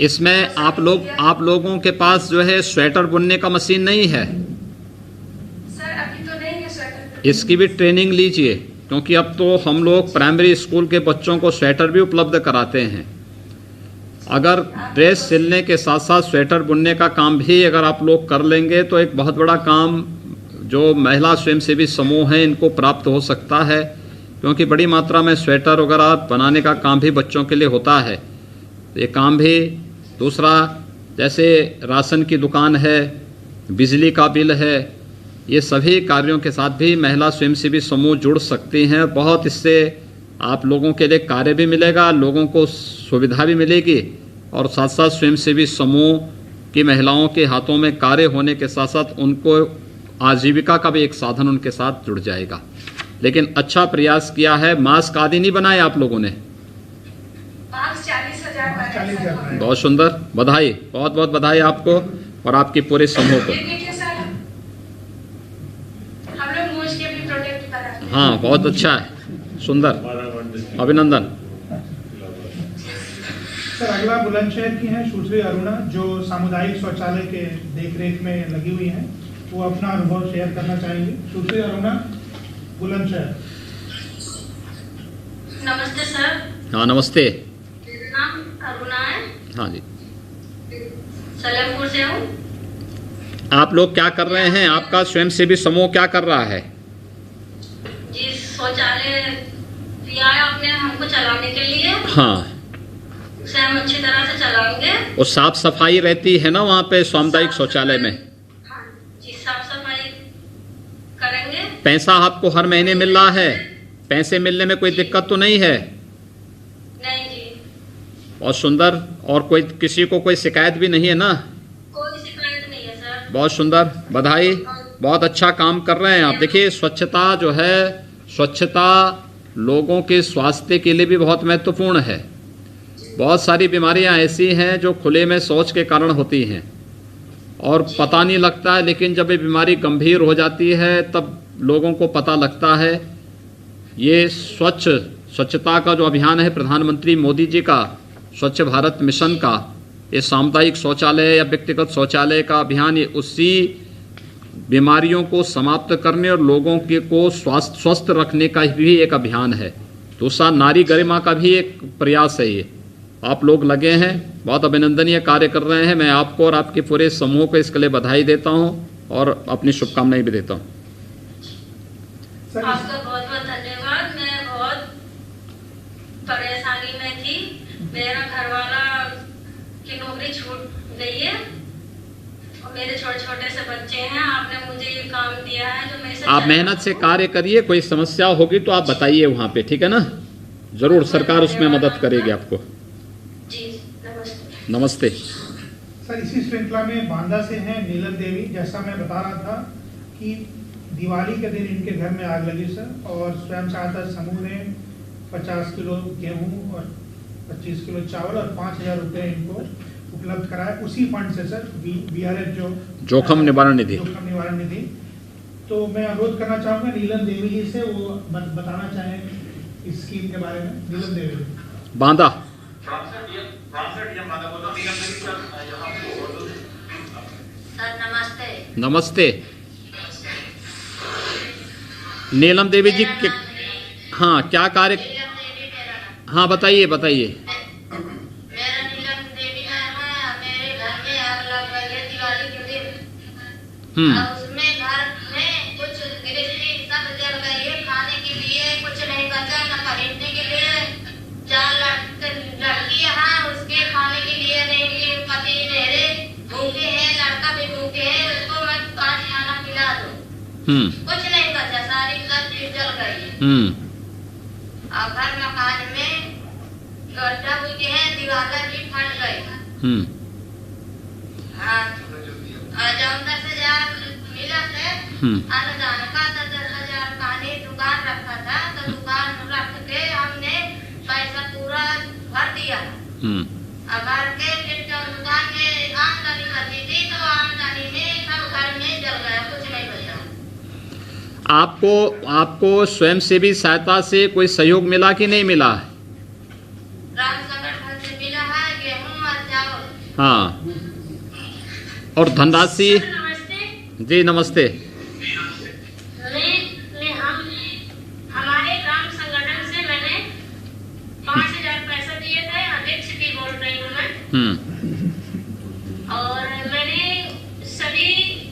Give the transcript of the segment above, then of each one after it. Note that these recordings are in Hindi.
इसमें आप लोगों के पास जो है स्वेटर बुनने का मशीन नहीं है? सर अभी तो नहीं है स्वेटर। इसकी भी ट्रेनिंग लीजिए, क्योंकि अब तो हम लोग प्राइमरी स्कूल के बच्चों को स्वेटर भी उपलब्ध कराते हैं। अगर ड्रेस सिलने के साथ साथ स्वेटर बुनने का काम भी अगर आप लोग कर लेंगे तो एक बहुत बड़ा काम जो महिला स्वयंसेवी समूह हैं इनको प्राप्त हो सकता है, क्योंकि बड़ी मात्रा में स्वेटर वगैरह बनाने का काम भी बच्चों के लिए होता है। ये काम भी दूसरा, जैसे राशन की दुकान है, बिजली का बिल है, ये सभी कार्यों के साथ भी महिला स्वयंसेवी समूह जुड़ सकती हैं। बहुत इससे आप लोगों के लिए कार्य भी मिलेगा, लोगों को सुविधा भी मिलेगी, और साथ साथ स्वयंसेवी समूह की महिलाओं के हाथों में कार्य होने के साथ साथ उनको आजीविका का भी एक साधन उनके साथ जुड़ जाएगा। लेकिन अच्छा प्रयास किया है। मास्क आदि नहीं बनाए आप लोगों ने? 40,000। बहुत सुंदर, बधाई, बहुत बहुत बधाई आपको और आपके पूरे समूह को। हम लोग मूछ के भी प्रोटेक्ट कराते हैं। हाँ, बहुत अच्छा है, सुंदर, अभिनंदन। सर अगला बुलंदशहर की हैं सुश्री अरुणा, जो सामुदायिक शौचालय के देखरेख में लगी हुई हैं। वो अपना अनुभव शेयर करना चाहेंगे। सुश्री अरुणा, बुलंदशहर। नमस्ते सर। हाँ नमस्ते। मेरा नाम अरुणा है। हाँ जी। सलेमपुर से हूँ। आप लोग क्या कर रहे हैं? आपका स्वयंसेवी समूह क्या कर रहा है? जी शौचालय दिया है आपने हमको चलाने के लिए। हाँ, उसे हम अच्छी तरह से चलाएंगे। वो साफ सफाई रहती है ना वहाँ पे सामुदायिक शौचालय में? हाँ जी, साफ सफाई करेंगे। पैसा आपको हर महीने मिल रहा है? पैसे मिलने में कोई दिक्कत तो नहीं है? नहीं जी। बहुत सुंदर। और कोई किसी को कोई शिकायत भी नहीं है ना? कोई शिकायत नहीं है सर। बहुत सुंदर, बधाई, बहुत अच्छा काम कर रहे हैं आप। देखिए स्वच्छता जो है, स्वच्छता लोगों के स्वास्थ्य के लिए भी बहुत महत्वपूर्ण है। बहुत सारी बीमारियां ऐसी हैं जो खुले में शौच के कारण होती हैं और पता नहीं लगता है, लेकिन जब ये बीमारी गंभीर हो जाती है तब लोगों को पता लगता है। ये स्वच्छता का जो अभियान है प्रधानमंत्री मोदी जी का, स्वच्छ भारत मिशन का, ये सामुदायिक शौचालय या व्यक्तिगत शौचालय का अभियान, ये उसी बीमारियों को समाप्त करने और लोगों के को स्वस्थ रखने का भी एक अभियान है। दूसरा, नारी गरिमा का भी एक प्रयास है। ये आप लोग लगे हैं, बहुत अभिनंदनीय कार्य कर रहे हैं। मैं आपको और आपके पूरे समूह को इसके लिए बधाई देता हूं और अपनी शुभकामनाएं भी देता हूं। आपका बहुत बहुत धन्यवाद। मैं बहुत परेशानी में थी, मेरा घरवाला की नौकरी छूट गई है और मेरे छोटे छोटे से बच्चे हैं। आपने मुझे ये काम दिया है जो मैं आप मेहनत से कार्य करिए, कोई समस्या होगी तो आप बताइए वहाँ पे, ठीक है ना? जरूर सरकार उसमें मदद करेगी आपको। जी नमस्ते। नमस्ते। सर इसी श्रृंखला में बांदा से हैं नीलम देवी। जैसा मैं बता रहा था कि दिवाली के दिन इनके घर में आग लगी सर, और स्वयं सहायता समूह ने 50 किलो गेहूं और 25 किलो चावल और 5,000 रुपये इनको उपलब्ध कराया उसी फंड से सर, BRF जो जोखिम निवारण निधि। जोखिम निवारण निधि। तो मैं अनुरोध करना चाहूँगा नीलम देवी जी से, वो बताना चाहें इस स्कीम के बारे में। नीलम देवी, बांदा। सर नमस्ते। नमस्ते। नीलम देवी जी के, हाँ क्या कार्य? हाँ बताइए बताइए। मेरा नीलम देवी नाम है। मेरे घर में आग लग गई है दिवाली के दिन। उसमें घर में कुछ गृहस्थी सब जल गई है। खाने के लिए कुछ नहीं बचा, न खरीदने के लिए। 4 लड़की हैं, उसके खाने के लिए नहीं, पति मेरे भूखे हैं, लड़का भी भूखे है। उसको मैं आज खाना खिला दूं, कुछ नहीं बचा, सारी सब चीज जल गई है। और घर मकान में गड्ढा बुझे हैं, दीवार भी फट गई। हाँ, 10,000 मिला से अनुदान का 10,000 पानी दुकान रखा था, तो दुकान रख के हमने पैसा पूरा भर दिया। अब भर के फिर जब दुकान में आमदनी बची थी तो आमदनी में सब घर में जल गया, कुछ नहीं बचा। आपको स्वयंसेवी सहायता से कोई सहयोग मिला कि नहीं मिला? राम संगठन से मिला है गेहूं और चावल। हाँ, और धनराशि। नमस्ते। जी नमस्ते। हमारे ग्राम संगठन से मैंने 5,000 पैसा दिए थे। अध्यक्ष की बोल रही हूँ मैं। और मैंने सभी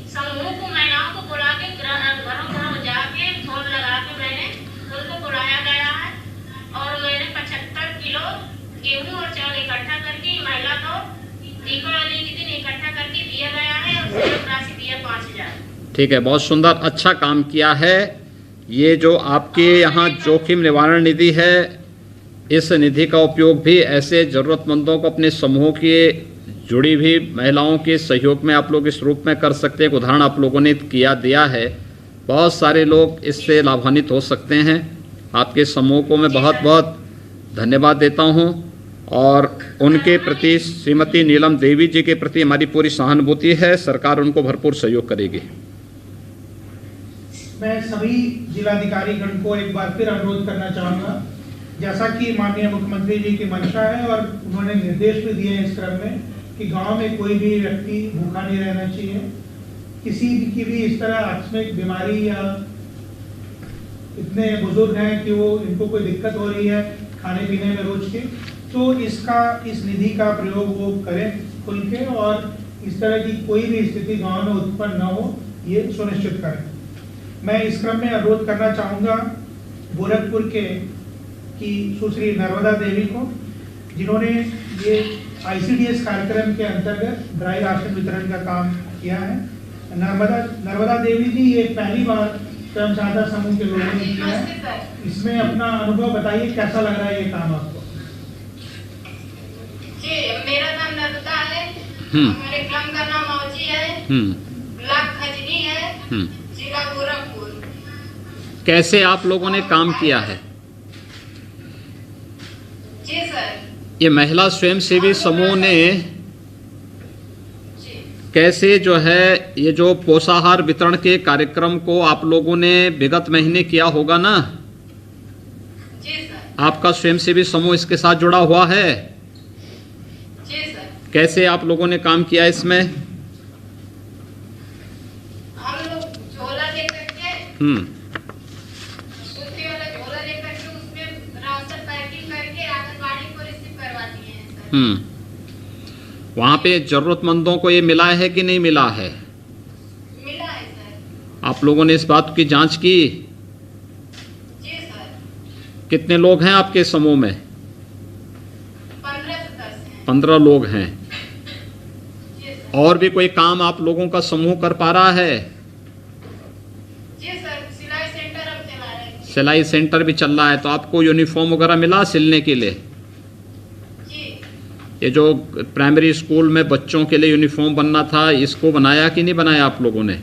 समूह को, महिलाओं को बुला के घरों जाके फोन लगा के मैंने उनको बुलाया गया है। और मैंने 75 किलो गेहूं और चावल इकट्ठा करके महिला को दीपावली के दिन इकट्ठा करके दिया गया है और संयोग राशि दिया 5,000। ठीक है, बहुत सुंदर, अच्छा काम किया है। ये जो आपके यहाँ जोखिम निवारण निधि है, इस निधि का उपयोग भी ऐसे ज़रूरतमंदों को अपने समूह के जुड़ी हुई महिलाओं के सहयोग में आप लोग इस रूप में कर सकते हैं। एक उदाहरण आप लोगों ने दिया है, बहुत सारे लोग इससे लाभान्वित हो सकते हैं। आपके समूह को मैं बहुत बहुत धन्यवाद देता हूं और उनके प्रति, श्रीमती नीलम देवी जी के प्रति हमारी पूरी सहानुभूति है। सरकार उनको भरपूर सहयोग करेगी। मैं सभी जिलाधिकारी गण को एक बार फिर अनुरोध करना चाहूँगा, जैसा कि माननीय मुख्यमंत्री जी की मंशा है और उन्होंने निर्देश भी दिए हैं इस क्रम में कि गांव में कोई भी व्यक्ति भूखा नहीं रहना चाहिए। किसी की भी इस तरह आकस्मिक बीमारी या इतने बुजुर्ग हैं कि वो इनको कोई दिक्कत हो रही है खाने पीने में रोज के, तो इस निधि का प्रयोग वो करें खुल के और इस तरह की कोई भी स्थिति गांव में उत्पन्न न हो, ये सुनिश्चित करें। मैं इस क्रम में अनुरोध करना चाहूँगा गोरखपुर के की सुश्री नर्मदा देवी को, जिन्होंने ये ICDS कार्यक्रम के अंतर्गत ड्राई राशन वितरण का काम किया है। नर्मदा देवी जी ये पहली बार स्वयं सहायता समूह के लोगों ने किया है। इसमें अपना अनुभव बताइए, कैसा लग रहा है ये काम आपको? जी, मेरा नाम नर्मदा है। हमारे ग्राम का नाम मौजी है। ब्लॉक खजनी है, जिला गोरखपुर। कैसे आप लोगों ने काम किया है? जी सर। ये महिला स्वयंसेवी समूह ने कैसे जो है ये जो पोषाहार वितरण के कार्यक्रम को आप लोगों ने विगत महीने किया होगा ना? जी सर। आपका स्वयंसेवी समूह इसके साथ जुड़ा हुआ है? जी सर। कैसे आप लोगों ने काम किया इसमें? हम लोग झोला लेकर के, सूती वाला झोला लेकर के उसमें राशन पैकिंग करके आंगनबाड़ी को रिसीव करवाती हैं सर। वहाँ पे जरूरतमंदों को ये मिला है कि नहीं मिला है? मिला है सर। आप लोगों ने इस बात की जांच की? जी सर। कितने लोग हैं आपके समूह में? 15 सदस्य हैं। 15 लोग हैं। जी सर। और भी कोई काम आप लोगों का समूह कर पा रहा है? जी सर, सिलाई सेंटर हम चला रहे हैं। सिलाई सेंटर भी चल रहा है। तो आपको यूनिफॉर्म वगैरह मिला सिलने के लिए? ये जो प्राइमरी स्कूल में बच्चों के लिए यूनिफॉर्म बनना था, इसको बनाया कि नहीं बनाया आप लोगों ने?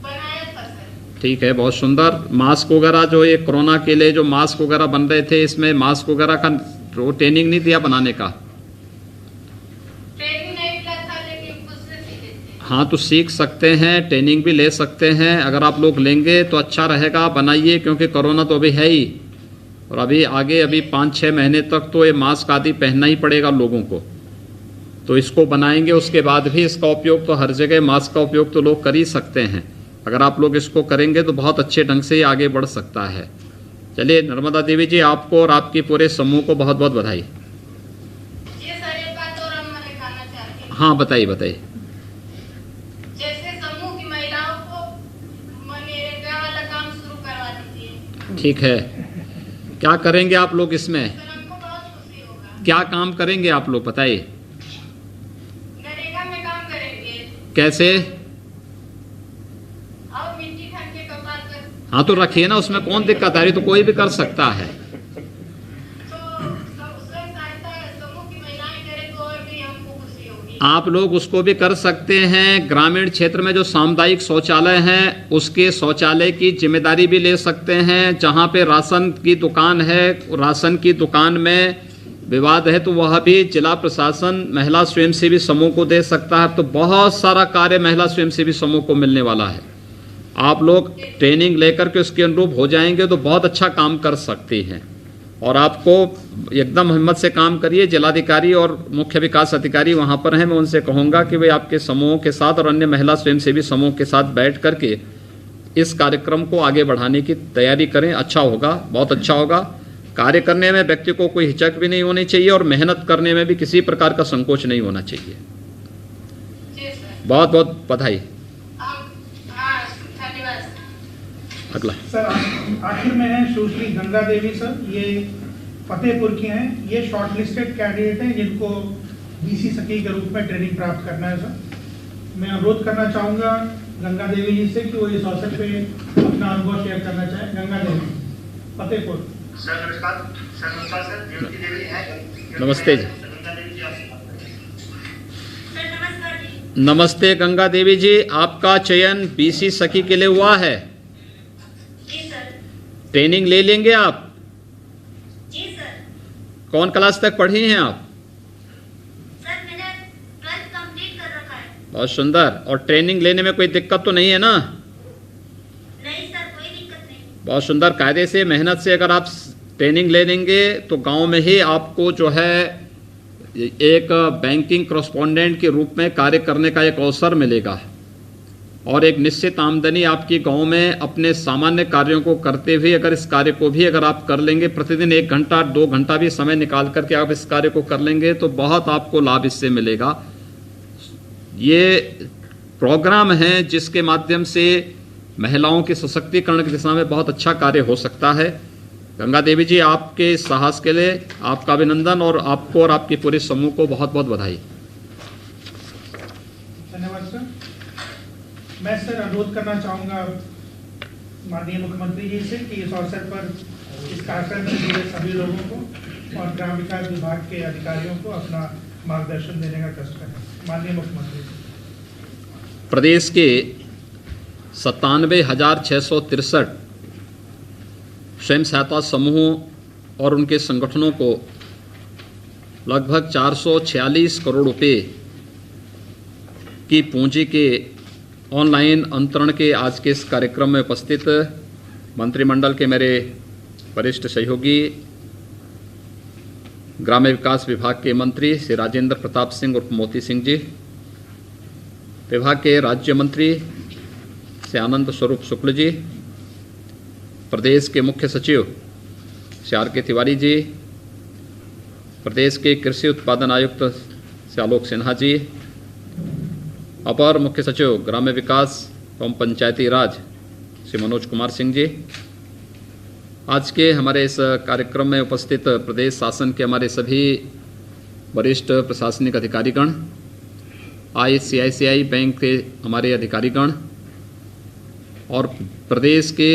बनाया था सर। ठीक है, बहुत सुंदर। मास्क वगैरह जो ये कोरोना के लिए जो मास्क वगैरह बन रहे थे, इसमें मास्क वगैरह का ट्रेनिंग नहीं दिया बनाने का? ट्रेनिंग नहीं मिला था, लेकिन खुद से सीखे थे। हाँ, तो सीख सकते हैं, ट्रेनिंग भी ले सकते हैं। अगर आप लोग लेंगे तो अच्छा रहेगा, बनाइए, क्योंकि कोरोना तो अभी है ही और अभी 5-6 महीने तक तो ये मास्क आदि पहनना ही पड़ेगा लोगों को। तो इसको बनाएंगे, उसके बाद भी इसका उपयोग तो हर जगह मास्क का उपयोग तो लोग कर ही सकते हैं। अगर आप लोग इसको करेंगे तो बहुत अच्छे ढंग से ये आगे बढ़ सकता है। चलिए नर्मदा देवी जी, आपको और आपके पूरे समूह को बहुत बहुत बधाई। जी सर, एक बात और हम कहना चाहते हैं। हाँ बताइए बताइए। जैसे समूह की महिलाओं को मनरेगा वाला काम शुरू करवा दीजिए। ठीक है, क्या करेंगे आप लोग इसमें? सर, हमको बहुत खुशी होगा। क्या काम करेंगे आप लोग बताइए? नरेगा में काम करेंगे। कैसे? और मिट्टी खन के कपाल पर। हाँ तो रखिए ना, उसमें कौन दिक्कत आ रही? तो कोई भी कर सकता है। तो स्वयं सहायता समूह की महिलाएं करें तो और भी हमको खुशी होगी। आप लोग उसको भी कर सकते हैं। ग्रामीण क्षेत्र में जो सामुदायिक शौचालय हैं, उसके शौचालय की जिम्मेदारी भी ले सकते हैं। जहाँ पे राशन की दुकान है, राशन की दुकान में विवाद है, तो वह भी जिला प्रशासन महिला स्वयंसेवी समूह को दे सकता है। तो बहुत सारा कार्य महिला स्वयंसेवी समूह को मिलने वाला है। आप लोग ट्रेनिंग लेकर के उसके अनुरूप हो जाएंगे तो बहुत अच्छा काम कर सकती हैं। और आपको एकदम हिम्मत से काम करिए। जिलाधिकारी और मुख्य विकास अधिकारी वहाँ पर हैं, मैं उनसे कहूँगा कि वे आपके समूहों के साथ और अन्य महिला स्वयंसेवी समूह के साथ बैठ करके इस कार्यक्रम को आगे बढ़ाने की तैयारी करें। अच्छा होगा, बहुत अच्छा होगा। कार्य करने में व्यक्ति को कोई हिचक भी नहीं होनी चाहिए और मेहनत करने में भी किसी प्रकार का संकोच नहीं होना चाहिए। बहुत बहुत बधाई। अगला सर आखिर में है सुश्री गंगा देवी सर, ये फतेहपुर की हैं। ये शॉर्टलिस्टेड कैंडिडेट हैं जिनको बीसी सखी के रूप में ट्रेनिंग प्राप्त करना है सर। मैं अनुरोध करना चाहूँगा गंगा देवी जी से कि वो इस अवसर पे अपना अनुभव शेयर करना चाहें। गंगा देवी, फतेहपुर। सर नमस्कार। सर नमस्कार सर, ज्योति देवी है। नमस्ते जी। गंगा देवी जी सर नमस्कार जी। नमस्ते गंगा देवी जी, आपका चयन बीसी सखी के लिए हुआ है। जी सर। ट्रेनिंग ले लेंगे आप? जी सर। कौन क्लास तक पढ़ी हैं आप? सर मैंने 12th कंप्लीट कर रखा है। बहुत सुंदर। और ट्रेनिंग लेने में कोई दिक्कत तो नहीं है ना? नहीं सर, कोई दिक्कत नहीं। बहुत सुंदर। कायदे से मेहनत से अगर आप ट्रेनिंग ले लेंगे तो गांव में ही आपको जो है एक बैंकिंग कॉरेस्पॉन्डेंट के रूप में कार्य करने का एक अवसर मिलेगा और एक निश्चित आमदनी आपकी गांव में अपने सामान्य कार्यों को करते हुए अगर इस कार्य को भी अगर आप कर लेंगे, प्रतिदिन 1 घंटा 2 घंटा भी समय निकाल करके आप इस कार्य को कर लेंगे तो बहुत आपको लाभ इससे मिलेगा। ये प्रोग्राम है जिसके माध्यम से महिलाओं के सशक्तिकरण की दिशा में बहुत अच्छा कार्य हो सकता है। गंगा देवी जी, आपके इस साहस के लिए आपका अभिनंदन और आपको और आपके पूरे समूह को बहुत बहुत बधाई। धन्यवाद सर। मैं सर अनुरोध करना चाहूँगा माननीय मुख्यमंत्री जी से कि इस अवसर पर इस कार्यक्रम से जुड़े सभी लोगों को और ग्राम विकास विभाग के अधिकारियों को अपना मार्गदर्शन देने का कष्ट करें। माननीय मुख्यमंत्री जी। प्रदेश के 97,663 स्वयं सहायता समूहों और उनके संगठनों को लगभग 446 करोड़ रुपए की पूंजी के ऑनलाइन अंतरण के आज के इस कार्यक्रम में उपस्थित मंत्रिमंडल के मेरे वरिष्ठ सहयोगी ग्राम्य विकास विभाग के मंत्री श्री राजेंद्र प्रताप सिंह उर्फ मोती सिंह जी, विभाग के राज्य मंत्री श्री आनंद स्वरूप शुक्ल जी, प्रदेश के मुख्य सचिव श्री आर के तिवारी जी, प्रदेश के कृषि उत्पादन आयुक्त श्री आलोक सिन्हा जी, अपर मुख्य सचिव ग्राम्य विकास एवं पंचायती राज श्री मनोज कुमार सिंह जी, आज के हमारे इस कार्यक्रम में उपस्थित प्रदेश शासन के हमारे सभी वरिष्ठ प्रशासनिक अधिकारीगण, ICICI बैंक के हमारे अधिकारीगण और प्रदेश के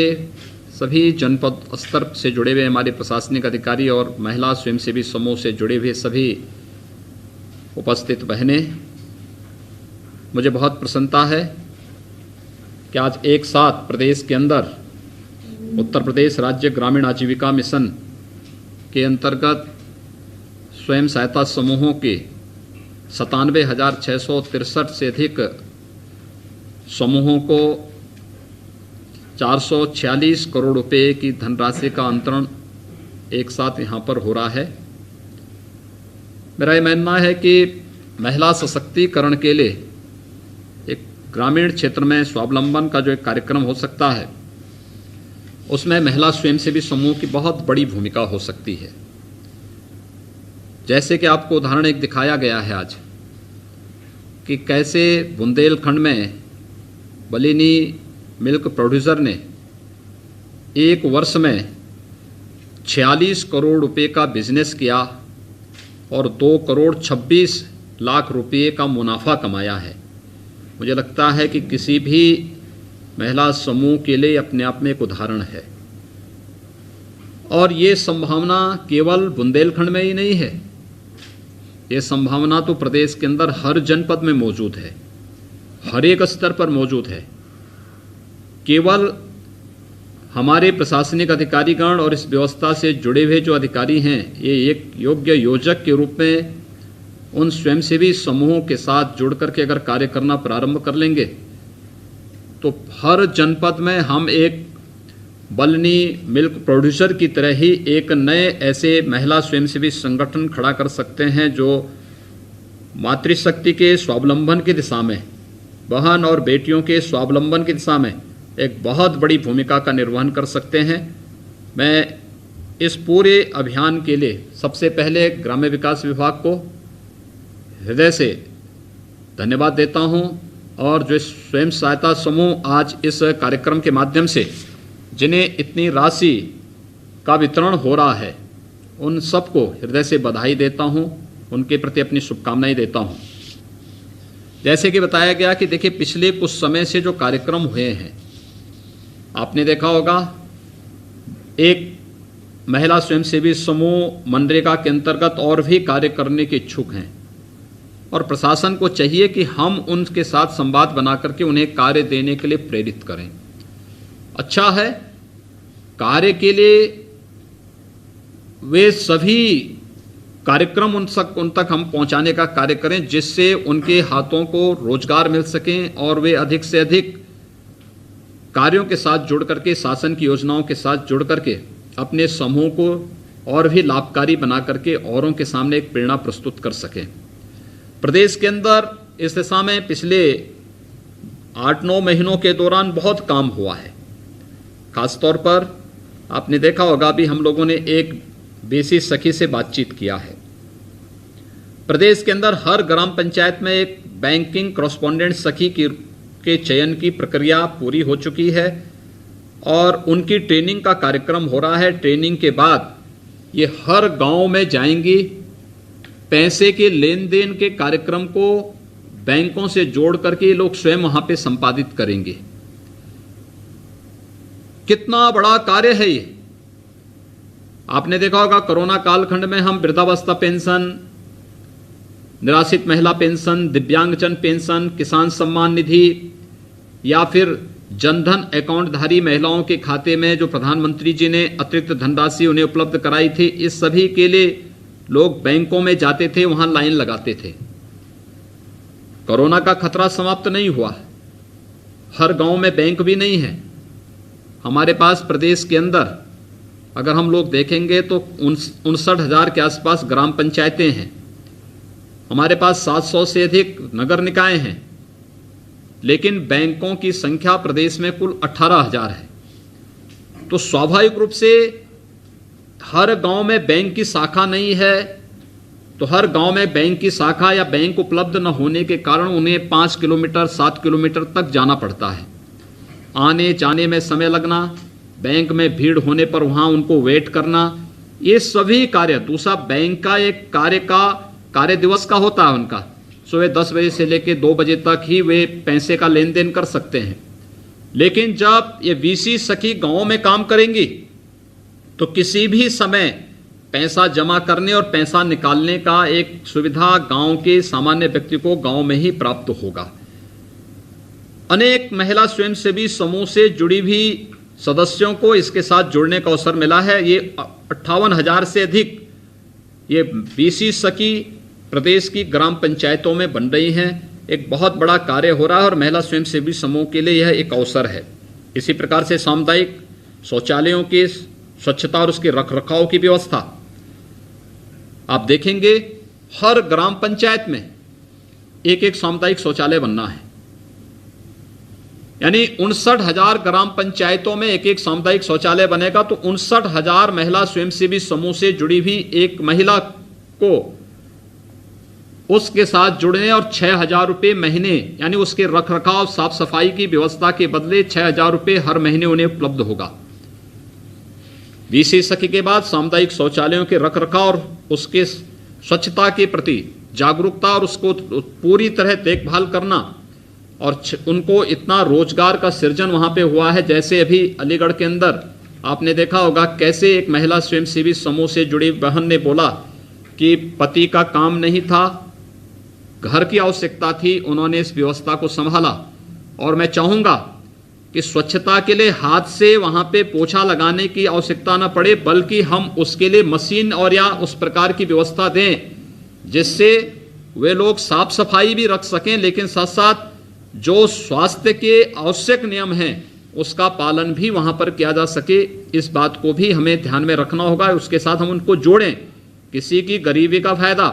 सभी जनपद स्तर से जुड़े हुए हमारे प्रशासनिक अधिकारी और महिला स्वयंसेवी समूह से जुड़े हुए सभी उपस्थित बहनें, मुझे बहुत प्रसन्नता है कि आज एक साथ प्रदेश के अंदर उत्तर प्रदेश राज्य ग्रामीण आजीविका मिशन के अंतर्गत स्वयं सहायता समूहों के 97,663 से अधिक समूहों को 446 करोड़ रुपए की धनराशि का अंतरण एक साथ यहाँ पर हो रहा है। मेरा ये मानना है कि महिला सशक्तिकरण के लिए एक ग्रामीण क्षेत्र में स्वावलंबन का जो एक कार्यक्रम हो सकता है उसमें महिला स्वयंसेवी समूह की बहुत बड़ी भूमिका हो सकती है। जैसे कि आपको उदाहरण एक दिखाया गया है आज कि कैसे बुंदेलखंड में बलिनी मिल्क प्रोड्यूसर ने एक वर्ष में 46 करोड़ रुपए का बिजनेस किया और 2 करोड़ 26 लाख रुपए का मुनाफा कमाया है। मुझे लगता है कि किसी भी महिला समूह के लिए अपने आप में एक उदाहरण है और ये संभावना केवल बुंदेलखंड में ही नहीं है, ये संभावना तो प्रदेश के अंदर हर जनपद में मौजूद है, हर एक स्तर पर मौजूद है। केवल हमारे प्रशासनिक अधिकारीगण और इस व्यवस्था से जुड़े हुए जो अधिकारी हैं, ये एक योग्य योजक के रूप में उन स्वयंसेवी समूहों के साथ जुड़ करके अगर कार्य करना प्रारंभ कर लेंगे तो हर जनपद में हम एक बलनी मिल्क प्रोड्यूसर की तरह ही एक नए ऐसे महिला स्वयंसेवी संगठन खड़ा कर सकते हैं जो मातृशक्ति के स्वावलंबन की दिशा में, बहन और बेटियों के स्वावलंबन की दिशा में एक बहुत बड़ी भूमिका का निर्वहन कर सकते हैं। मैं इस पूरे अभियान के लिए सबसे पहले ग्राम्य विकास विभाग को हृदय से धन्यवाद देता हूं, और जो स्वयं सहायता समूह आज इस कार्यक्रम के माध्यम से जिन्हें इतनी राशि का वितरण हो रहा है, उन सबको हृदय से बधाई देता हूं, उनके प्रति अपनी शुभकामनाएं देता हूं। जैसे कि बताया गया कि देखिए, पिछले कुछ समय से जो कार्यक्रम हुए हैं, आपने देखा होगा एक महिला स्वयंसेवी समूह मनरेगा के अंतर्गत और भी कार्य करने के इच्छुक हैं, और प्रशासन को चाहिए कि हम उनके साथ संवाद बना करके उन्हें कार्य देने के लिए प्रेरित करें। अच्छा है, कार्य के लिए वे सभी कार्यक्रम उन तक हम पहुंचाने का कार्य करें जिससे उनके हाथों को रोजगार मिल सकें और वे अधिक से अधिक कार्यों के साथ जुड़ करके, शासन की योजनाओं के साथ जुड़ करके अपने समूह को और भी लाभकारी बना करके औरों के सामने एक प्रेरणा प्रस्तुत कर सकें। प्रदेश के अंदर इस दिशा में पिछले 8-9 महीनों के दौरान बहुत काम हुआ है। खासतौर पर आपने देखा होगा, अभी हम लोगों ने एक बेसी सखी से बातचीत किया है। प्रदेश के अंदर हर ग्राम पंचायत में एक बैंकिंग कॉरेस्पॉन्डेंट सखी के चयन की प्रक्रिया पूरी हो चुकी है और उनकी ट्रेनिंग का कार्यक्रम हो रहा है। ट्रेनिंग के बाद ये हर गांव में जाएंगी, पैसे के लेन देन के कार्यक्रम को बैंकों से जोड़ करके लोग स्वयं वहां पे संपादित करेंगे। कितना बड़ा कार्य है ये। आपने देखा होगा, कोरोना कालखंड में हम वृद्धावस्था पेंशन, निराश्रित महिला पेंशन, दिव्यांगजन पेंशन, किसान सम्मान निधि या फिर जनधन अकाउंटधारी महिलाओं के खाते में जो प्रधानमंत्री जी ने अतिरिक्त धनराशि उन्हें उपलब्ध कराई थी, इस सभी के लिए लोग बैंकों में जाते थे, वहां लाइन लगाते थे। कोरोना का खतरा समाप्त नहीं हुआ, हर गांव में बैंक भी नहीं है। हमारे पास प्रदेश के अंदर अगर हम लोग देखेंगे तो 59,000 के आसपास ग्राम पंचायतें हैं। हमारे पास 700 से अधिक नगर निकाय हैं, लेकिन बैंकों की संख्या प्रदेश में कुल 18,000 है। तो स्वाभाविक रूप से हर गांव में बैंक की शाखा नहीं है, तो हर गांव में बैंक की शाखा या बैंक उपलब्ध न होने के कारण उन्हें 5 किलोमीटर 7 किलोमीटर तक जाना पड़ता है। आने जाने में समय लगना, बैंक में भीड़ होने पर वहां उनको वेट करना, ये सभी कार्य। दूसरा, बैंक का एक कार्य दिवस का होता है उनका, सुबह 10 बजे से लेकर 2 बजे तक ही वे पैसे का लेन देन कर सकते हैं। लेकिन जब ये वीसी सखी गांव में काम करेंगी तो किसी भी समय पैसा जमा करने और पैसा निकालने का एक सुविधा गांव के सामान्य व्यक्ति को गांव में ही प्राप्त होगा। अनेक महिला स्वयंसेवी समूह से जुड़ी भी सदस्यों को इसके साथ जुड़ने का अवसर मिला है। ये 58,000 से अधिक ये बीसी सखी प्रदेश की ग्राम पंचायतों में बन रही हैं। एक बहुत बड़ा कार्य हो रहा है और महिला स्वयंसेवी समूह के लिए यह एक अवसर है। इसी प्रकार से सामुदायिक शौचालयों की स्वच्छता और उसके रखरखाव की व्यवस्था, आप देखेंगे हर ग्राम पंचायत में एक सामुदायिक शौचालय बनना है। यानी 59,000 ग्राम पंचायतों में एक सामुदायिक शौचालय बनेगा तो 59,000 महिला स्वयंसेवी समूह से जुड़ी भी एक महिला को उसके साथ जुड़ने और 6,000 रुपये महीने, यानी उसके रखरखाव साफ सफाई की व्यवस्था के बदले 6,000 रुपये हर महीने उन्हें उपलब्ध होगा। बीसी सखी के बाद सामुदायिक शौचालयों के रखरखाव और उसके स्वच्छता के प्रति जागरूकता और उसको पूरी तरह देखभाल करना, और उनको इतना रोजगार का सृजन वहां पे हुआ है। जैसे अभी अलीगढ़ के अंदर आपने देखा होगा कैसे एक महिला स्वयंसेवी समूह से जुड़ी बहन ने बोला कि पति का काम नहीं था, घर की आवश्यकता थी, उन्होंने इस व्यवस्था को संभाला। और मैं चाहूँगा कि स्वच्छता के लिए हाथ से वहाँ पे पोछा लगाने की आवश्यकता न पड़े, बल्कि हम उसके लिए मशीन और या उस प्रकार की व्यवस्था दें जिससे वे लोग साफ सफाई भी रख सकें, लेकिन साथ साथ जो स्वास्थ्य के आवश्यक नियम हैं उसका पालन भी वहाँ पर किया जा सके, इस बात को भी हमें ध्यान में रखना होगा। उसके साथ हम उनको जोड़ें। किसी की गरीबी का फायदा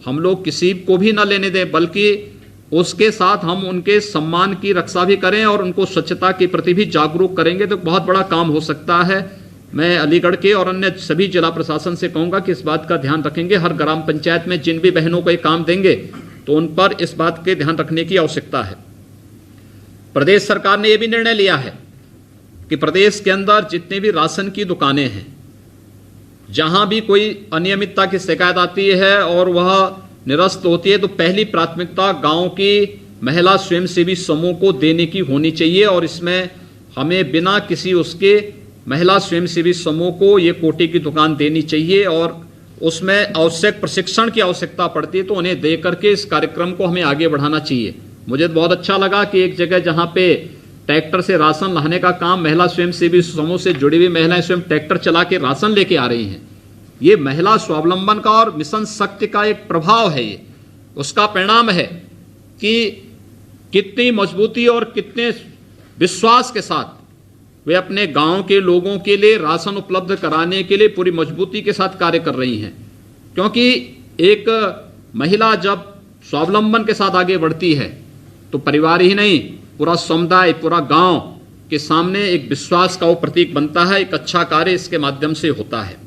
हम लोग किसी को भी ना लेने दें, बल्कि उसके साथ हम उनके सम्मान की रक्षा भी करें और उनको स्वच्छता के प्रति भी जागरूक करेंगे तो बहुत बड़ा काम हो सकता है। मैं अलीगढ़ के और अन्य सभी जिला प्रशासन से कहूँगा कि इस बात का ध्यान रखेंगे। हर ग्राम पंचायत में जिन भी बहनों को ये काम देंगे तो उन पर इस बात के ध्यान रखने की आवश्यकता है। प्रदेश सरकार ने यह भी निर्णय लिया है कि प्रदेश के अंदर जितने भी राशन की दुकानें हैं, जहां भी कोई अनियमितता की शिकायत आती है और वह निरस्त होती है तो पहली प्राथमिकता गांव की महिला स्वयंसेवी समूह को देने की होनी चाहिए और इसमें हमें बिना किसी उसके महिला स्वयंसेवी समूह को ये कोटे की दुकान देनी चाहिए और उसमें आवश्यक प्रशिक्षण की आवश्यकता पड़ती है तो उन्हें दे करके इस कार्यक्रम को हमें आगे बढ़ाना चाहिए। मुझे बहुत अच्छा लगा कि एक जगह जहां पे ट्रैक्टर से राशन लाने का काम महिला स्वयंसेवी समूह से जुड़ी हुई महिलाएं स्वयं ट्रैक्टर चला के राशन लेके आ रही हैं। ये महिला स्वावलंबन का और मिशन शक्ति का एक प्रभाव है। ये उसका परिणाम है कि कितनी मजबूती और कितने विश्वास के साथ वे अपने गांव के लोगों के लिए राशन उपलब्ध कराने के लिए पूरी मजबूती के साथ कार्य कर रही हैं। क्योंकि एक महिला जब स्वावलंबन के साथ आगे बढ़ती है तो परिवार ही नहीं, पूरा समुदाय, पूरा गांव के सामने एक विश्वास का वो प्रतीक बनता है। एक अच्छा कार्य इसके माध्यम से होता है।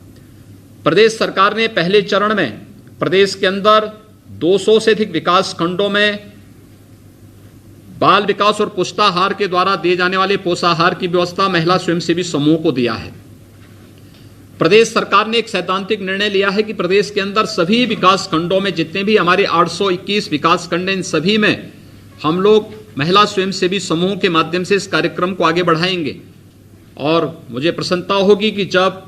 प्रदेश सरकार ने पहले चरण में प्रदेश के अंदर 200 से अधिक विकास खंडों में बाल विकास और पुष्टाहार के द्वारा दिए जाने वाले पोषाहार की व्यवस्था महिला स्वयंसेवी समूह को दिया है। प्रदेश सरकार ने एक सैद्धांतिक निर्णय लिया है कि प्रदेश के अंदर सभी विकास खंडों में जितने भी हमारे 821 विकास खंड हैं, इन सभी में हम लोग महिला स्वयंसेवी समूह के माध्यम से इस कार्यक्रम को आगे बढ़ाएंगे। और मुझे प्रसन्नता होगी कि जब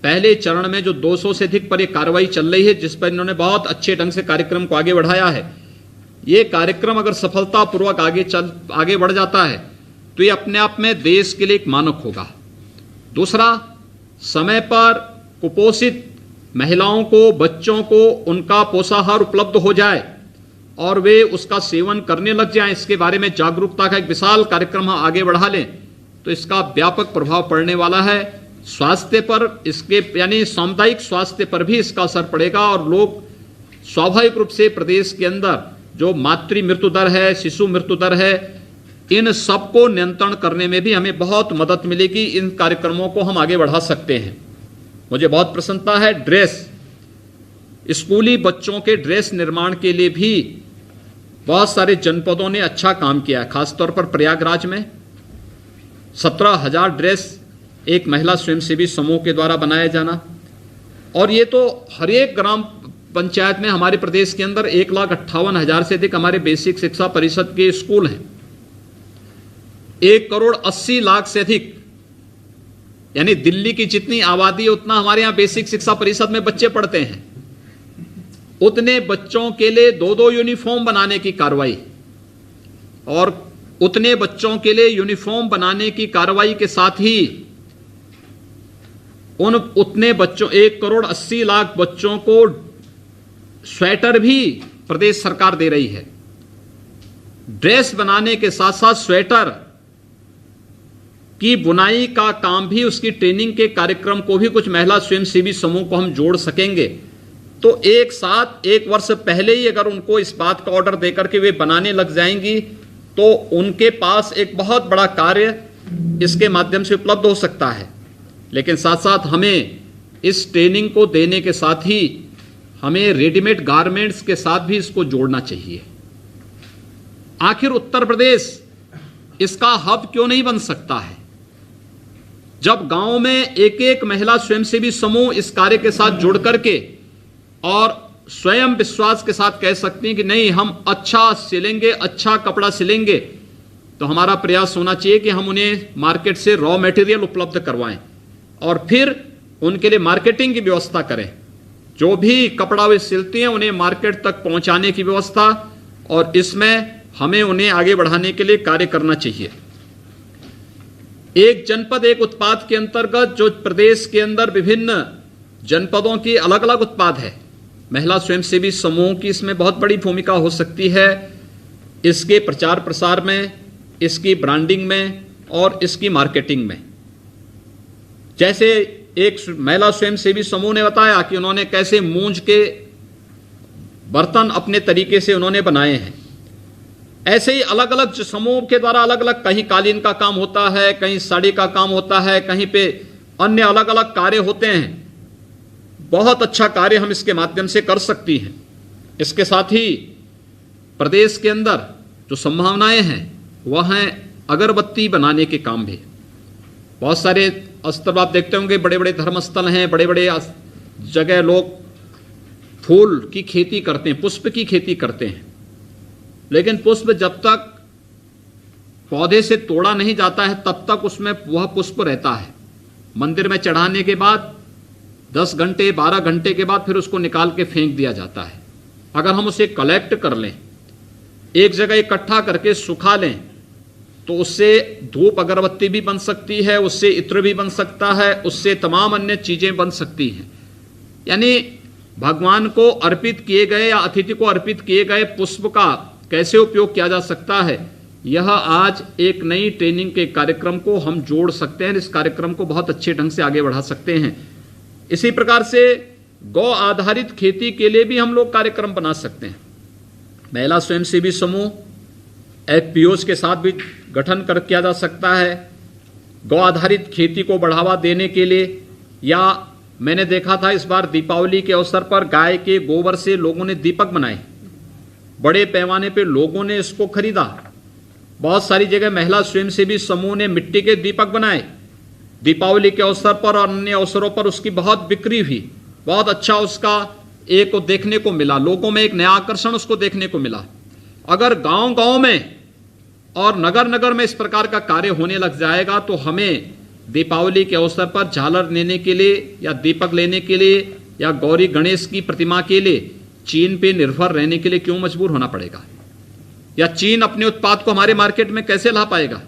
पहले चरण में जो 200 से अधिक पर यह कार्रवाई चल रही है, जिस पर इन्होंने बहुत अच्छे ढंग से कार्यक्रम को आगे बढ़ाया है, ये कार्यक्रम अगर सफलतापूर्वक आगे बढ़ जाता है तो ये अपने आप में देश के लिए एक मानक होगा। दूसरा, समय पर कुपोषित महिलाओं को, बच्चों को उनका पोषाहार उपलब्ध हो जाए और वे उसका सेवन करने लग जाएं, इसके बारे में जागरूकता का एक विशाल कार्यक्रम हम आगे बढ़ा लें तो इसका व्यापक प्रभाव पड़ने वाला है। स्वास्थ्य पर, इसके यानी सामुदायिक स्वास्थ्य पर भी इसका असर पड़ेगा और लोग स्वाभाविक रूप से प्रदेश के अंदर जो मातृ मृत्यु दर है, शिशु मृत्यु दर है, इन सबको नियंत्रण करने में भी हमें बहुत मदद मिलेगी। इन कार्यक्रमों को हम आगे बढ़ा सकते हैं। मुझे बहुत प्रसन्नता है, ड्रेस, स्कूली बच्चों के ड्रेस निर्माण के लिए भी बहुत सारे जनपदों ने अच्छा काम किया है। खासतौर पर प्रयागराज में 17,000 ड्रेस एक महिला स्वयंसेवी समूह के द्वारा बनाया जाना, और ये तो हर एक ग्राम पंचायत में हमारे प्रदेश के अंदर 1,58,000 से अधिक हमारे बेसिक शिक्षा परिषद के स्कूल हैं। 1,80,00,000 से अधिक, यानी दिल्ली की जितनी आबादी है उतना हमारे यहाँ बेसिक शिक्षा परिषद में बच्चे पढ़ते हैं। उतने बच्चों के लिए 2-2 यूनिफॉर्म बनाने की कार्रवाई, और उतने बच्चों के लिए यूनिफॉर्म बनाने की कार्रवाई के साथ ही उतने बच्चों 1,80,00,000 बच्चों को स्वेटर भी प्रदेश सरकार दे रही है। ड्रेस बनाने के साथ साथ स्वेटर की बुनाई का काम भी, उसकी ट्रेनिंग के कार्यक्रम को भी कुछ महिला स्वयंसेवी समूह को हम जोड़ सकेंगे तो एक साथ 1 वर्ष पहले ही अगर उनको इस बात का ऑर्डर देकर के वे बनाने लग जाएंगी तो उनके पास एक बहुत बड़ा कार्य इसके माध्यम से उपलब्ध हो सकता है। लेकिन साथ साथ हमें इस ट्रेनिंग को देने के साथ ही हमें रेडीमेड गारमेंट्स के साथ भी इसको जोड़ना चाहिए। आखिर उत्तर प्रदेश इसका हब क्यों नहीं बन सकता है? जब गांव में एक एक महिला स्वयंसेवी समूह इस कार्य के साथ जुड़ करके और स्वयं विश्वास के साथ कह सकती हैं कि नहीं, हम अच्छा सिलेंगे, अच्छा कपड़ा सिलेंगे, तो हमारा प्रयास होना चाहिए कि हम उन्हें मार्केट से रॉ मटेरियल उपलब्ध करवाएं और फिर उनके लिए मार्केटिंग की व्यवस्था करें। जो भी कपड़ा वे सिलती हैं उन्हें मार्केट तक पहुंचाने की व्यवस्था, और इसमें हमें उन्हें आगे बढ़ाने के लिए कार्य करना चाहिए। एक जनपद एक उत्पाद के अंतर्गत जो प्रदेश के अंदर विभिन्न जनपदों की अलग अलग उत्पाद है, महिला स्वयंसेवी समूह की इसमें बहुत बड़ी भूमिका हो सकती है। इसके प्रचार प्रसार में, इसकी ब्रांडिंग में, और इसकी मार्केटिंग में। जैसे एक महिला स्वयंसेवी समूह ने बताया कि उन्होंने कैसे मूंज के बर्तन अपने तरीके से उन्होंने बनाए हैं, ऐसे ही अलग अलग समूह के द्वारा अलग अलग, कहीं कालीन का काम होता है, कहीं साड़ी का काम होता है, कहीं पे अन्य अलग अलग कार्य होते हैं। बहुत अच्छा कार्य हम इसके माध्यम से कर सकती हैं। इसके साथ ही प्रदेश के अंदर जो संभावनाएं हैं वह हैं अगरबत्ती बनाने के काम भी। बहुत सारे स्तर आप देखते होंगे, बड़े बड़े धर्मस्थल हैं, बड़े बड़े जगह लोग फूल की खेती करते हैं, पुष्प की खेती करते हैं, लेकिन पुष्प जब तक पौधे से तोड़ा नहीं जाता है तब तक उसमें वह पुष्प रहता है। मंदिर में चढ़ाने के बाद 10 घंटे 12 घंटे के बाद फिर उसको निकाल के फेंक दिया जाता है। अगर हम उसे कलेक्ट कर लें, एक जगह इकट्ठा करके सुखा लें, तो उससे धूप अगरबत्ती भी बन सकती है, उससे इत्र भी बन सकता है, उससे तमाम अन्य चीजें बन सकती हैं। यानी भगवान को अर्पित किए गए या अतिथि को अर्पित किए गए पुष्प का कैसे उपयोग किया जा सकता है, यह आज एक नई ट्रेनिंग के कार्यक्रम को हम जोड़ सकते हैं। इस कार्यक्रम को बहुत अच्छे ढंग से आगे बढ़ा सकते हैं। इसी प्रकार से गौ आधारित खेती के लिए भी हम लोग कार्यक्रम बना सकते हैं। महिला स्वयंसेवी समूह एफपीओज के साथ भी गठन कर किया जा सकता है गौ आधारित खेती को बढ़ावा देने के लिए। या मैंने देखा था इस बार दीपावली के अवसर पर गाय के गोबर से लोगों ने दीपक बनाए, बड़े पैमाने पे लोगों ने इसको खरीदा। बहुत सारी जगह महिला स्वयंसेवी समूह ने मिट्टी के दीपक बनाए दीपावली के अवसर पर और अन्य अवसरों पर, उसकी बहुत बिक्री हुई, बहुत अच्छा उसका एक को देखने को मिला, लोगों में एक नया आकर्षण उसको देखने को मिला। अगर गांव गांव में और नगर नगर में इस प्रकार का कार्य होने लग जाएगा तो हमें दीपावली के अवसर पर झालर लेने के लिए या दीपक लेने के लिए या गौरी गणेश की प्रतिमा के लिए चीन पे निर्भर रहने के लिए क्यों मजबूर होना पड़ेगा, या चीन अपने उत्पाद को हमारे मार्केट में कैसे ला पाएगा।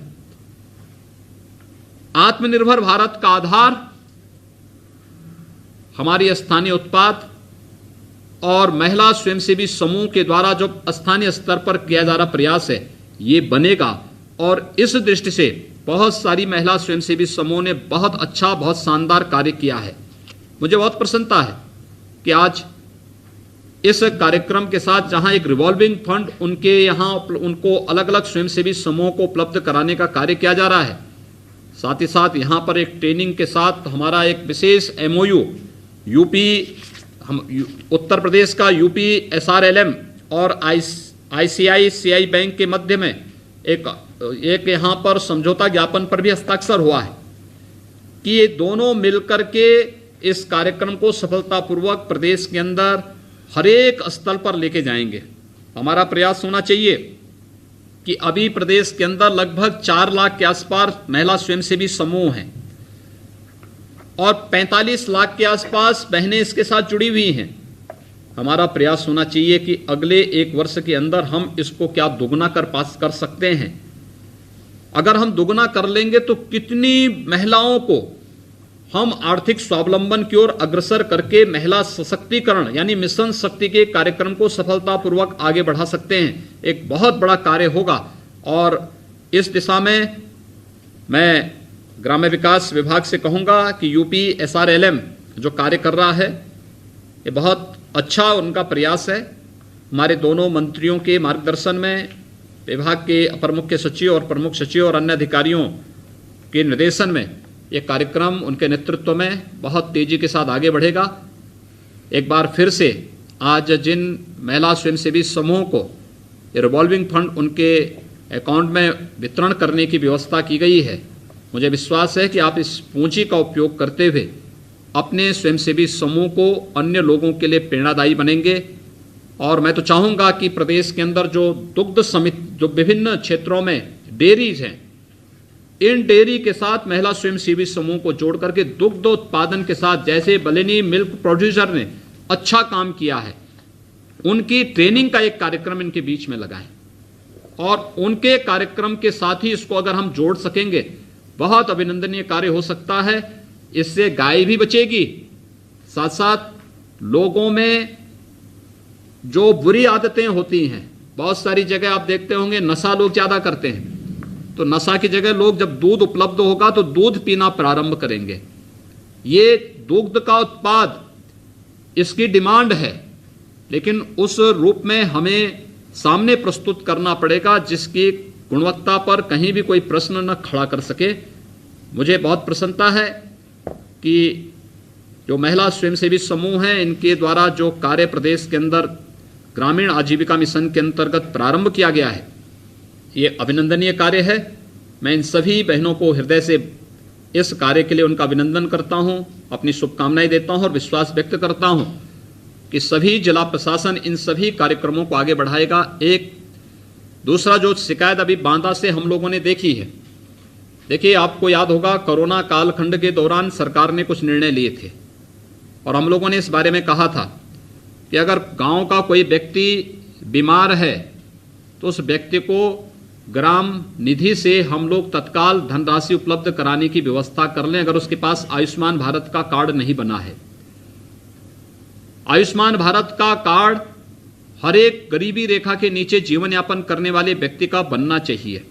आत्मनिर्भर भारत का आधार हमारी स्थानीय उत्पाद और महिला स्वयंसेवी समूह के द्वारा जो स्थानीय स्तर पर किया जा रहा प्रयास है ये बनेगा। और इस दृष्टि से बहुत सारी महिला स्वयंसेवी समूह ने बहुत अच्छा, बहुत शानदार कार्य किया है। मुझे बहुत प्रसन्नता है कि आज इस कार्यक्रम के साथ जहां एक रिवॉल्विंग फंड उनके यहाँ उनको अलग अलग स्वयंसेवी समूहों को उपलब्ध कराने का कार्य किया जा रहा है, साथ ही साथ यहाँ पर एक ट्रेनिंग के साथ हमारा एक विशेष MOU उत्तर प्रदेश का UP SRLM और ICICI बैंक के मध्य में एक यहाँ पर समझौता ज्ञापन पर भी हस्ताक्षर हुआ है कि ये दोनों मिलकर के इस कार्यक्रम को सफलतापूर्वक प्रदेश के अंदर हर एक स्थल पर लेके जाएंगे। हमारा प्रयास होना चाहिए कि अभी प्रदेश के अंदर लगभग 4 लाख के आसपास महिला स्वयंसेवी समूह हैं और 45 लाख के आसपास बहनें इसके साथ जुड़ी हुई हैं। हमारा प्रयास होना चाहिए कि अगले 1 वर्ष के अंदर हम इसको क्या दुगना कर सकते हैं। अगर हम दुगना कर लेंगे तो कितनी महिलाओं को हम आर्थिक स्वावलंबन की ओर अग्रसर करके महिला सशक्तिकरण यानी मिशन शक्ति के कार्यक्रम को सफलतापूर्वक आगे बढ़ा सकते हैं। एक बहुत बड़ा कार्य होगा और इस दिशा में मैं ग्राम्य विकास विभाग से कहूँगा कि UP SRLM जो कार्य कर रहा है ये बहुत अच्छा उनका प्रयास है। हमारे दोनों मंत्रियों के मार्गदर्शन में, विभाग के अपर मुख्य सचिव और प्रमुख सचिव और अन्य अधिकारियों के निर्देशन में ये कार्यक्रम उनके नेतृत्व में बहुत तेजी के साथ आगे बढ़ेगा। एक बार फिर से आज जिन महिला स्वयंसेवी समूहों को ये रिवॉल्विंग फंड उनके अकाउंट में वितरण करने की व्यवस्था की गई है, मुझे विश्वास है कि आप इस पूंजी का उपयोग करते हुए अपने स्वयंसेवी समूह को अन्य लोगों के लिए प्रेरणादायी बनेंगे। और मैं तो चाहूँगा कि प्रदेश के अंदर जो दुग्ध समिति, जो विभिन्न क्षेत्रों में डेयरीज हैं, इन डेयरी के साथ महिला स्वयंसेवी समूह को जोड़ करके दुग्ध उत्पादन के साथ, जैसे बलेनी मिल्क प्रोड्यूसर ने अच्छा काम किया है, उनकी ट्रेनिंग का एक कार्यक्रम इनके बीच में लगाएं और उनके कार्यक्रम के साथ ही इसको अगर हम जोड़ सकेंगे बहुत अभिनंदनीय कार्य हो सकता है। इससे गाय भी बचेगी, साथ साथ लोगों में जो बुरी आदतें होती हैं, बहुत सारी जगह आप देखते होंगे नशा लोग ज़्यादा करते हैं, तो नशा की जगह लोग जब दूध उपलब्ध होगा तो दूध पीना प्रारंभ करेंगे। ये दुग्ध का उत्पाद, इसकी डिमांड है, लेकिन उस रूप में हमें सामने प्रस्तुत करना पड़ेगा जिसकी गुणवत्ता पर कहीं भी कोई प्रश्न न खड़ा कर सके। मुझे बहुत प्रसन्नता है कि जो महिला स्वयंसेवी समूह हैं, इनके द्वारा जो कार्य प्रदेश के अंदर ग्रामीण आजीविका मिशन के अंतर्गत प्रारंभ किया गया है, ये अभिनंदनीय कार्य है। मैं इन सभी बहनों को हृदय से इस कार्य के लिए उनका अभिनंदन करता हूं, अपनी शुभकामनाएं देता हूं और विश्वास व्यक्त करता हूं कि सभी जिला प्रशासन इन सभी कार्यक्रमों को आगे बढ़ाएगा। एक दूसरा जो शिकायत अभी बांदा से हम लोगों ने देखी है, देखिए आपको याद होगा कोरोना कालखंड के दौरान सरकार ने कुछ निर्णय लिए थे और हम लोगों ने इस बारे में कहा था कि अगर गांव का कोई व्यक्ति बीमार है तो उस व्यक्ति को ग्राम निधि से हम लोग तत्काल धनराशि उपलब्ध कराने की व्यवस्था कर लें अगर उसके पास आयुष्मान भारत का कार्ड नहीं बना है। आयुष्मान भारत का कार्ड हर एक गरीबी रेखा के नीचे जीवन यापन करने वाले व्यक्ति का बनना चाहिए,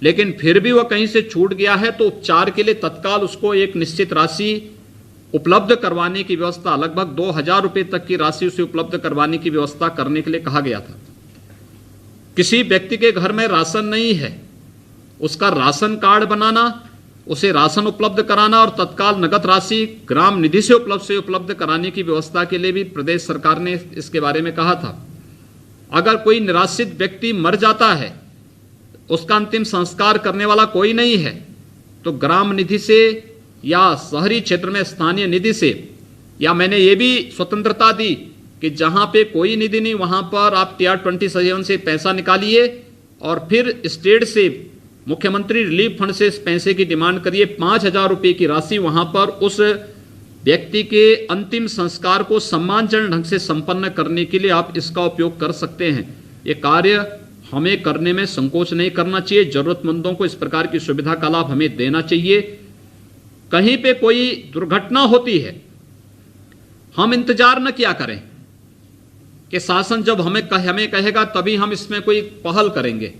लेकिन फिर भी वह कहीं से छूट गया है तो उपचार के लिए तत्काल उसको एक निश्चित राशि उपलब्ध करवाने की व्यवस्था, लगभग 2000 रुपये तक की राशि उसे उपलब्ध करवाने की व्यवस्था करने के लिए कहा गया था। किसी व्यक्ति के घर में राशन नहीं है, उसका राशन कार्ड बनाना, उसे राशन उपलब्ध कराना और तत्काल नगद राशि ग्राम निधि से उपलब्ध कराने की व्यवस्था के लिए भी प्रदेश सरकार ने इसके बारे में कहा था। अगर कोई निराश्रित व्यक्ति मर जाता है, उसका अंतिम संस्कार करने वाला कोई नहीं है, तो ग्राम निधि से या शहरी क्षेत्र में स्थानीय निधि से, या मैंने ये भी स्वतंत्रता दी कि जहां पे कोई निधि नहीं वहां पर आप TR-27 से पैसा निकालिए और फिर स्टेट से मुख्यमंत्री रिलीफ फंड से इस पैसे की डिमांड करिए। 5000 रुपये की राशि वहां पर उस व्यक्ति के अंतिम संस्कार को सम्मानजनक ढंग से संपन्न करने के लिए आप इसका उपयोग कर सकते हैं। ये कार्य हमें करने में संकोच नहीं करना चाहिए। जरूरतमंदों को इस प्रकार की सुविधा का लाभ हमें देना चाहिए। कहीं पे कोई दुर्घटना होती है, हम इंतजार न किया करें कि शासन जब हमें कहेगा तभी हम इसमें कोई पहल करेंगे।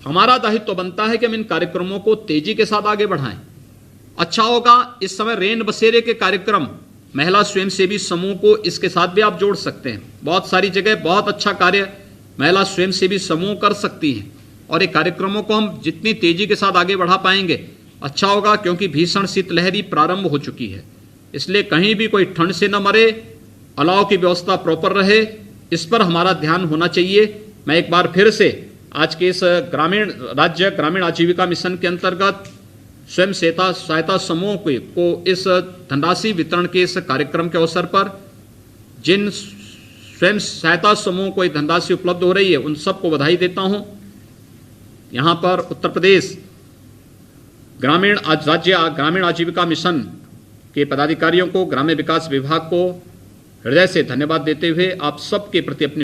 हमारा दायित्व तो बनता है कि हम इन कार्यक्रमों को तेजी के साथ आगे बढ़ाएं। अच्छा होगा इस समय रेन बसेरे के कार्यक्रम, महिला स्वयंसेवी समूह को इसके साथ भी आप जोड़ सकते हैं। बहुत सारी जगह बहुत अच्छा कार्य महिला स्वयंसेवी समूह कर सकती हैं और ये कार्यक्रमों को हम जितनी तेजी के साथ आगे बढ़ा पाएंगे अच्छा होगा, क्योंकि भीषण शीतलहर भी प्रारंभ हो चुकी है। इसलिए कहीं भी कोई ठंड से न मरे, अलाव की व्यवस्था प्रॉपर रहे, इस पर हमारा ध्यान होना चाहिए। मैं एक बार फिर से आज के इस ग्रामीण आजीविका मिशन के अंतर्गत स्वयं सहायता समूह को इस धनराशि वितरण के इस कार्यक्रम के अवसर पर जिन स्वयं सहायता समूह को धनराशि उपलब्ध हो रही है उन सबको बधाई देता हूं। यहां पर उत्तर प्रदेश ग्रामीण आजीविका मिशन के पदाधिकारियों को, ग्राम्य विकास विभाग को हृदय से धन्यवाद देते हुए आप सबके प्रति अपनी